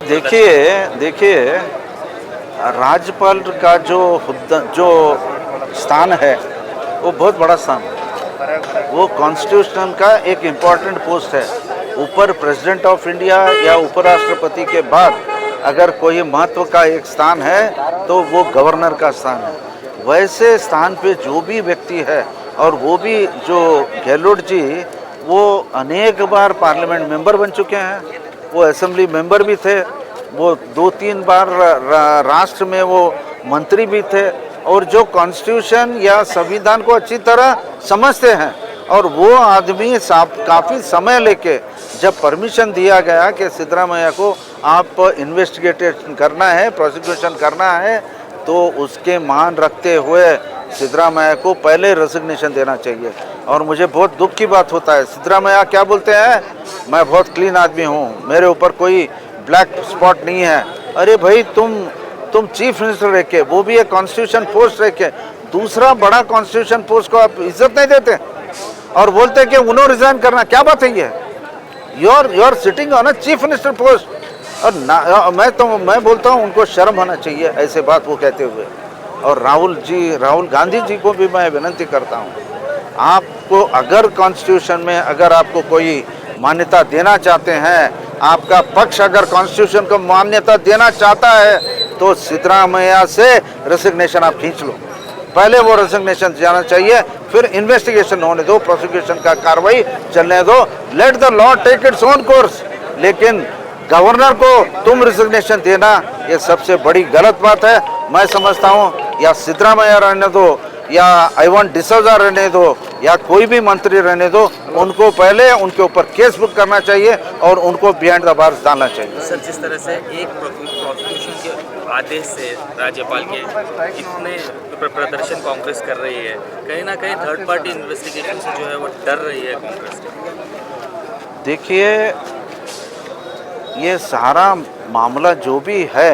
देखिए राज्यपाल का जो स्थान है वो बहुत बड़ा स्थान है। वो कॉन्स्टिट्यूशन का एक इम्पॉर्टेंट पोस्ट है। ऊपर प्रेसिडेंट ऑफ इंडिया या उपराष्ट्रपति के बाद अगर कोई महत्व का एक स्थान है तो वो गवर्नर का स्थान है। वैसे स्थान पे जो भी व्यक्ति है, और वो भी जो गहलोत जी, वो अनेक बार पार्लियामेंट मेंबर बन चुके हैं, वो असेंबली मेंबर भी थे, वो 2-3 बार राष्ट्र में वो मंत्री भी थे, और जो कॉन्स्टिट्यूशन या संविधान को अच्छी तरह समझते हैं। और वो आदमी काफ़ी समय लेके जब परमिशन दिया गया कि सिद्धरामैया को आप इन्वेस्टिगेशन करना है, प्रोसिक्यूशन करना है, तो उसके मान रखते हुए सिद्धरामैया को पहले रेजिग्नेशन देना चाहिए। और मुझे बहुत दुख की बात होता है, सिद्धरामैया क्या बोलते हैं, मैं बहुत क्लीन आदमी हूँ, मेरे ऊपर कोई ब्लैक स्पॉट नहीं है। अरे भाई, तुम चीफ मिनिस्टर रह के, वो भी एक कॉन्स्टिट्यूशन पोस्ट रह के, दूसरा बड़ा कॉन्स्टिट्यूशन पोस्ट को आप इज्जत नहीं देते और बोलते कि उन्होंने रिजाइन करना, क्या बात है ये? You are sitting on a chief minister post. और मैं बोलता हूँ उनको शर्म होना चाहिए ऐसे बात वो कहते हुए। और राहुल गांधी जी को भी मैं विनती करता हूँ, आपको अगर कॉन्स्टिट्यूशन में अगर आपको कोई मान्यता देना चाहते हैं, आपका पक्ष अगर कॉन्स्टिट्यूशन को मान्यता देना चाहता है, तो सिद्धरामैया से रेजिग्नेशन आप खींच लो। पहले वो रेजिग्नेशन जाना चाहिए, फिर इन्वेस्टिगेशन होने दो, प्रोसिक्यूशन का कार्रवाई चलने दो, let the law take its own course. लेकिन गवर्नर को तुम रेजिग्नेशन देना, ये सबसे बड़ी गलत बात है। मैं समझता हूँ या सिद्धरामैया रहने दो, या आइवान डिसोजा रहने दो, या कोई भी मंत्री रहने दो, उनको पहले उनके ऊपर केस बुक करना चाहिए और उनको बिहाइंड द बार्स डालना चाहिए। सर, जिस तरह से एक प्रोसिक्यूशन के आदेश से राज्यपाल के इतने प्रदर्शन कांग्रेस कर रही है, कहीं ना कहीं थर्ड पार्टी इन्वेस्टिगेशन से जो है वो डर रही है कांग्रेस। देखिए, ये सारा मामला जो भी है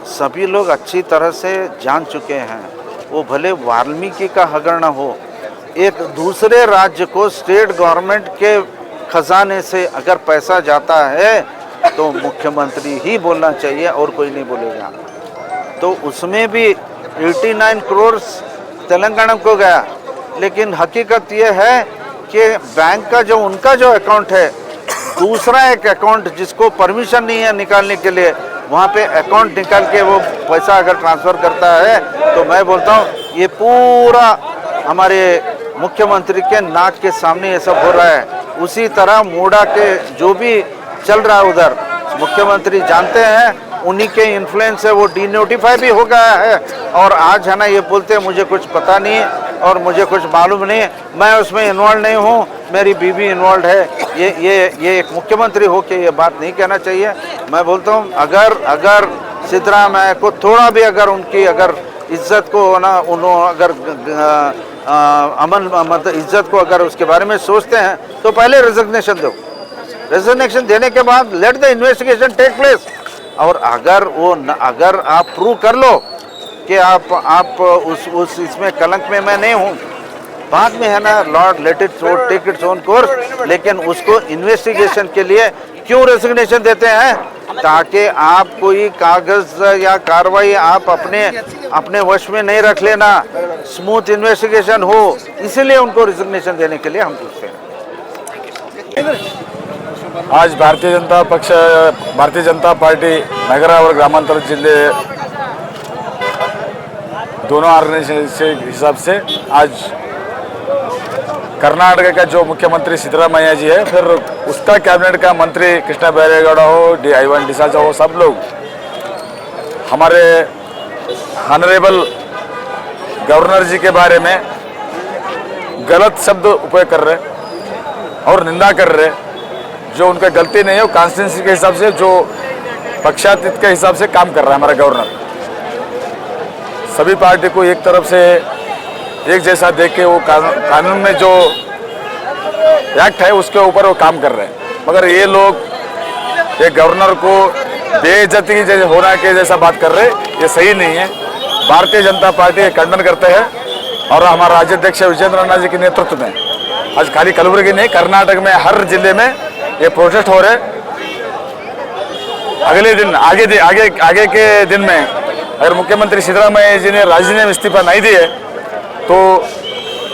सभी लोग अच्छी तरह से जान चुके हैं। वो भले वाल्मीकि का हगरण हो, एक दूसरे राज्य को स्टेट गवर्नमेंट के खजाने से अगर पैसा जाता है तो मुख्यमंत्री ही बोलना चाहिए और कोई नहीं बोलेगा। तो उसमें भी 89 करोड़ तेलंगाना को गया, लेकिन हकीकत ये है कि बैंक का जो उनका जो अकाउंट है, दूसरा एक अकाउंट जिसको परमिशन नहीं है निकालने के लिए, वहाँ पे अकाउंट निकाल के वो पैसा अगर ट्रांसफ़र करता है, तो मैं बोलता हूँ ये पूरा हमारे मुख्यमंत्री के नाक के सामने ये सब हो रहा है। उसी तरह मूडा के जो भी चल रहा है उधर, मुख्यमंत्री जानते हैं, उन्हीं के इन्फ्लुएंस से वो डीनोटिफाई भी हो गया है। और आज है ना, ये बोलते हैं मुझे कुछ पता नहीं और मुझे कुछ मालूम नहीं, मैं उसमें इन्वॉल्व नहीं हूँ, मेरी बीवी इन्वॉल्व है। ये एक मुख्यमंत्री हो के ये बात नहीं कहना चाहिए। मैं बोलता हूँ अगर सिद्धरामैया को थोड़ा भी अगर उनकी अगर इज्जत को ना, उन्होंने अगर मतलब इज्जत को अगर उसके बारे में सोचते हैं, तो पहले रेजिग्नेशन दो। रेजिग्नेशन देने के बाद let the investigation take place. और अगर आप प्रूव कर लो कि आप उस इसमें कलंक में मैं नहीं हूँ, बाद में है ना, lord let it take its own course. लेकिन उसको इन्वेस्टिगेशन के लिए क्यों रेजिग्नेशन देते हैं? ताकि आप कोई कागज या कार्रवाई आप अपने वश में नहीं रख लेना, स्मूथ इन्वेस्टिगेशन हो, इसीलिए उनको रेजिग्नेशन देने के लिए हम पूछते हैं। आज भारतीय जनता पार्टी नगर और ग्रामांतर जिले दोनों ऑर्गेनाइजेशन के हिसाब से आज कर्नाटक का जो मुख्यमंत्री सिद्धरामैया जी है, फिर उसका कैबिनेट का मंत्री कृष्णा बैरेगौड़ा हो, आइवान डिसोजा हो, सब लोग हमारे ऑनरेबल गवर्नर जी के बारे में गलत शब्द उपयोग कर रहे और निंदा कर रहे। जो उनका गलती नहीं है, वो कॉन्स्टिट्यूंसी के हिसाब से, जो पक्षातीत के हिसाब से काम कर रहा है हमारा गवर्नर। सभी पार्टी को एक तरफ से एक जैसा देख के वो कानून में जो एक्ट है उसके ऊपर वो काम कर रहे हैं। मगर ये लोग ये गवर्नर को बेइज्जती जैसे होना के जैसा बात कर रहे, ये सही नहीं है। भारतीय जनता पार्टी खंडन करते हैं और हमारा राज्याध्यक्ष विजेंद्र रन्ना जी के नेतृत्व में आज खाली कलबुर्गी नहीं, कर्नाटक में हर जिले में ये प्रोटेस्ट हो रहे। अगले दिन आगे के दिन में अगर मुख्यमंत्री सिद्धरामैया जी ने राजीनामे में इस्तीफा नहीं दिए तो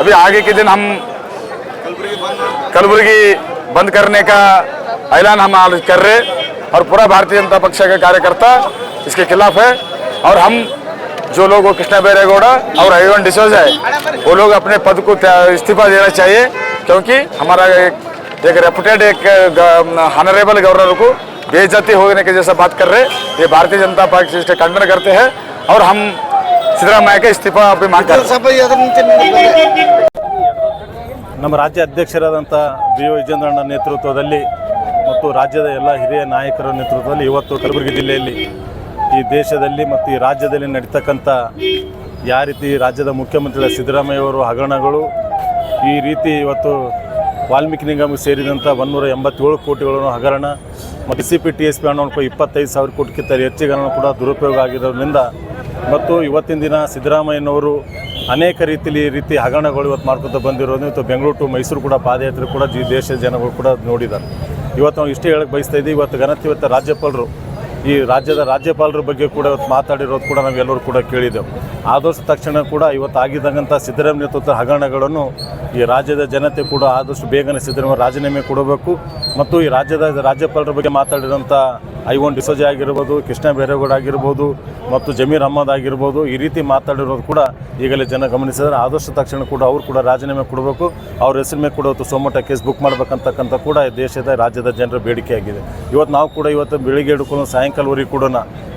अभी आगे के दिन हम कलबुर्गी बंद करने का ऐलान हम आज कर रहे और पूरा भारतीय जनता पक्ष का कार्यकर्ता इसके खिलाफ है। और हम जो लोग कृष्णा बैरेगौड़ा और I1 डिसोजा है वो लोग अपने पद को इस्तीफा देना चाहिए, क्योंकि हमारा एक रेपुटेड एक ऑनरेबल गवर्नर को बेइज्जती होने के जैसा बात कर रहे। ये भारतीय जनता पार्टी से खंडन करते हैं और हम सिद्धरामैया के इस्तीफा भी मांग कर ನಮ್ಮ ರಾಜ್ಯ ಅಧ್ಯಕ್ಷರಾದಂಥ ಬಿ ವಿಜೇಂದ್ರಣ್ಣ ನೇತೃತ್ವದಲ್ಲಿ ಮತ್ತು ರಾಜ್ಯದ ಎಲ್ಲ ಹಿರಿಯ ನಾಯಕರ ನೇತೃತ್ವದಲ್ಲಿ ಇವತ್ತು ಕಲಬುರಗಿ ಜಿಲ್ಲೆಯಲ್ಲಿ ಈ ದೇಶದಲ್ಲಿ ಮತ್ತು ಈ ರಾಜ್ಯದಲ್ಲಿ ನಡೀತಕ್ಕಂಥ ಯಾವ ರೀತಿ ರಾಜ್ಯದ ಮುಖ್ಯಮಂತ್ರಿಗಳ ಸಿದ್ದರಾಮಯ್ಯವರು ಹಗರಣಗಳು, ಈ ರೀತಿ ಇವತ್ತು ವಾಲ್ಮೀಕಿ ನಿಗಮಕ್ಕೆ ಸೇರಿದಂಥ 187 ಕೋಟಿಗಳನ್ನು ಹಗರಣ ಮತ್ತು CP TSP ಹಣವನ್ನು 25,000 ಕೋಟಿಗಿಂತ ಹೆಚ್ಚಿಗೆ ಹಣ ಕೂಡ ದುರುಪಯೋಗ ಆಗಿರೋದ್ರಿಂದ ಮತ್ತು ಇವತ್ತಿನ ದಿನ ಸಿದ್ದರಾಮಯ್ಯನವರು ಅನೇಕ ರೀತಿಯಲ್ಲಿ ಈ ರೀತಿ ಹಗರಣಗಳು ಇವತ್ತು ಮಾಡ್ಕೊತ ಬಂದಿರೋದು ಇವತ್ತು ಬೆಂಗಳೂರು ಟು ಮೈಸೂರು ಕೂಡ ಪಾದಯಾತ್ರೆ ಕೂಡ ಈ ದೇಶದ ಜನಗಳು ಕೂಡ ನೋಡಿದ್ದಾರೆ. ಇವತ್ತು ನಾವು ಇಷ್ಟೇ ಹೇಳಕ್ಕೆ ಬಯಸ್ತಾ ಇದ್ದೀವಿ, ಇವತ್ತು ರಾಜ್ಯಪಾಲರು ಈ ರಾಜ್ಯದ ರಾಜ್ಯಪಾಲರ ಬಗ್ಗೆ ಕೂಡ ಇವತ್ತು ಮಾತಾಡಿರೋದು ಕೂಡ ನಾವೆಲ್ಲರೂ ಕೂಡ ಕೇಳಿದೆವು. ಆದಷ್ಟು ತಕ್ಷಣ ಕೂಡ ಇವತ್ತು ಆಗಿದ್ದಂಥ ಸಿದ್ದರಾಮಯ್ಯ ನೇತೃತ್ವದ ಹಗರಣಗಳನ್ನು ಈ ರಾಜ್ಯದ ಜನತೆ ಕೂಡ ಆದಷ್ಟು ಬೇಗನೆ ಸಿದ್ದರಾಮಯ್ಯ ರಾಜೀನಾಮೆ ಕೊಡಬೇಕು ಮತ್ತು ಈ ರಾಜ್ಯದ ರಾಜ್ಯಪಾಲರ ಬಗ್ಗೆ ಮಾತಾಡಿರೋಂಥ I1 ಡಿಸೋಜಾ ಆಗಿರ್ಬೋದು, ಕೃಷ್ಣ ಬೈರೇಗೌಡ ಆಗಿರ್ಬೋದು ಮತ್ತು ಜಮೀರ್ ಅಹ್ಮದ್ ಆಗಿರ್ಬೋದು, ಈ ರೀತಿ ಮಾತಾಡಿರೋದು ಕೂಡ ಈಗಲೇ ಜನ ಗಮನಿಸಿದರೆ ಆದಷ್ಟು ತಕ್ಷಣ ಕೂಡ ಅವರು ಕೂಡ ರಾಜೀನಾಮೆ ಕೊಡಬೇಕು. ಅವ್ರ ಹೆಸರು ಮೇಲೆ ಕೂಡ ಇವತ್ತು ಸೋಮಟ ಕೇಸ್ ಬುಕ್ ಮಾಡಬೇಕಂತಕ್ಕಂಥ ಕೂಡ ದೇಶದ ರಾಜ್ಯದ ಜನರ ಬೇಡಿಕೆಯಾಗಿದೆ. ಇವತ್ತು ನಾವು ಕೂಡ ಇವತ್ತು ಬೆಳಿಗ್ಗೆ ಹಿಡ್ಕೊಂಡು ಸಾಯಂಕಾಲವರೆಗೂ ಕೂಡ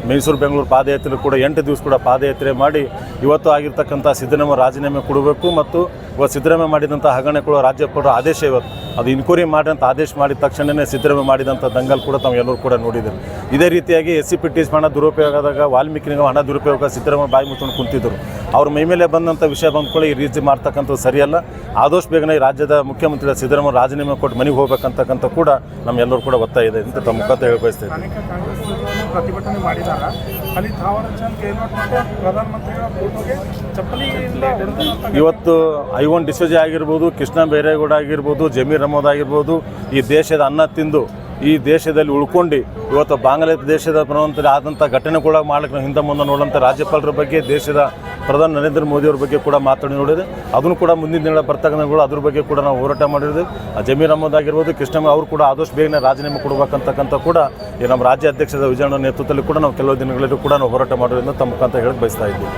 ಮೈಸೂರು ಬೆಂಗಳೂರು ಪಾದಯಾತ್ರೆ ಕೂಡ 8 ದಿವಸ ಕೂಡ ಪಾದಯಾತ್ರೆ ಮಾಡಿ ಇವತ್ತು ಆಗಿರ್ತಕ್ಕಂಥ ಸಿದ್ದರಾಮಯ್ಯ ರಾಜೀನಾಮೆ ಕೊಡಬೇಕು ಮತ್ತು ಇವತ್ತು ಸಿದ್ದರಾಮಯ್ಯ ಮಾಡಿದಂಥ ಹಗರಣ ಕೂಡ ರಾಜ್ಯಪಾಲರ ಆದೇಶ ಇವತ್ತು ಅದು ಇನ್ಕ್ವೈರಿ ಮಾಡಿದಂಥ ಆದೇಶ ಮಾಡಿದ ತಕ್ಷಣವೇ ಸಿದ್ದರಾಮಯ್ಯ ಮಾಡಿದಂಥ ದಂಗಲ್ ಕೂಡ ತಾವು ಎಲ್ಲರೂ ಕೂಡ ನೋಡಿದ್ದಾರೆ. ಇದೇ ರೀತಿಯಾಗಿ SCP TSP ಹಣ ದುರುಪಯೋಗ ಆದಾಗ ವಾಲ್ಮೀಕಿ ನಿಗಮ ಹಣ ದುರುಪಯೋಗ ಸಿದ್ದರಾಮಯ್ಯ ಬಾಯಿ ಮುಚ್ಕೊಂಡು ಕುಂತಿದ್ದರು. ಅವ್ರ ಮೈ ಮೇಲೆ ಬಂದಂಥ ವಿಷಯ ಬಂದ್ಕೊಳ್ಳಿ ಈ ರೀತಿ ಮಾಡ್ತಕ್ಕಂಥದ್ದು ಸರಿಯಲ್ಲ. ಆದಷ್ಟು ಬೇಗನೆ ಈ ರಾಜ್ಯದ ಮುಖ್ಯಮಂತ್ರಿ ಸಿದ್ದರಾಮಯ್ಯ ರಾಜೀನಾಮೆ ಕೊಟ್ಟು ಮನೆಗೆ ಹೋಗ್ಬೇಕಂತಕ್ಕಂಥ ಕೂಡ ನಮ್ಮೆಲ್ಲರೂ ಕೂಡ ಒತ್ತಾಯ ಇದೆ ಅಂತ ತಮ್ಮ ಮುಖಾಂತರ ಹೇಳಿ ಬಯಸ್ತಾ ಇದ್ದೀನಿ. ಪ್ರತಿಭಟನೆ ಮಾಡಿದಾಗ ಅಲ್ಲಿ ಥಾವರಚಂದ್ ಗೆಹ್ಲೋಟ್ ಮತ್ತು ಪ್ರಧಾನಮಂತ್ರಿಗಳ ಫೋಟೋಗೆ ಚಪ್ಪಲಿಯಿಂದ ಇವತ್ತು I1 ಡಿಸೋಜಾ ಆಗಿರ್ಬೋದು, ಕೃಷ್ಣ ಬೈರೇಗೌಡ ಆಗಿರ್ಬೋದು, ಜಮೀರ್ ಅಹ್ಮದ್ ಆಗಿರ್ಬೋದು, ಈ ದೇಶದ ಅನ್ನ ತಿಂದು ಈ ದೇಶದಲ್ಲಿ ಉಳ್ಕೊಂಡು ಇವತ್ತು ಬಾಂಗ್ಲಾದೇಶದ ಪ್ರಧಾನಮಂತ್ರಿ ಆದಂಥ ಘಟನೆಗಳ ಮಾಡಲಿಕ್ಕೆ ನಾವು ಹಿಂದೆ ಮುಂದೆ ನೋಡೋಂಥ ರಾಜ್ಯಪಾಲರ ಬಗ್ಗೆ ದೇಶದ ಪ್ರಧಾನಿ ನರೇಂದ್ರ ಮೋದಿಯವ್ರ ಬಗ್ಗೆ ಕೂಡ ಮಾತಾಡಿ ನೋಡಿದೆ. ಅದನ್ನು ಕೂಡ ಮುಂದಿನ ದಿನ ಬರ್ತಕ್ಕಂಥಗಳು ಅದ್ರ ಬಗ್ಗೆ ಕೂಡ ನಾವು ಹೋರಾಟ ಮಾಡಿದ್ವಿ. ಜಮೀರ್ ಅಹ್ಮದ್ ಆಗಿರ್ಬೋದು, ಕೃಷ್ಣ ಅವರು ಕೂಡ ಆದಷ್ಟು ಬೇಗನೆ ರಾಜೀನಾಮೆ ಕೊಡಬೇಕಂತಕ್ಕಂಥ ಕೂಡ ಈ ನಮ್ಮ ರಾಜ್ಯ ಅಧ್ಯಕ್ಷರ ವಿಜಯಣ್ಣ ನೇತೃತ್ವದಲ್ಲಿ ಕೂಡ ನಾವು ಕೆಲವು ದಿನಗಳಲ್ಲಿ ಕೂಡ ನಾವು ಹೋರಾಟ ಮಾಡೋದ್ರಿಂದ ತಮ್ಮ ಮುಖಾಂತರ ಹೇಳಕ್ಕೆ ಬಯಸ್ತಾ ಇದ್ದೀವಿ.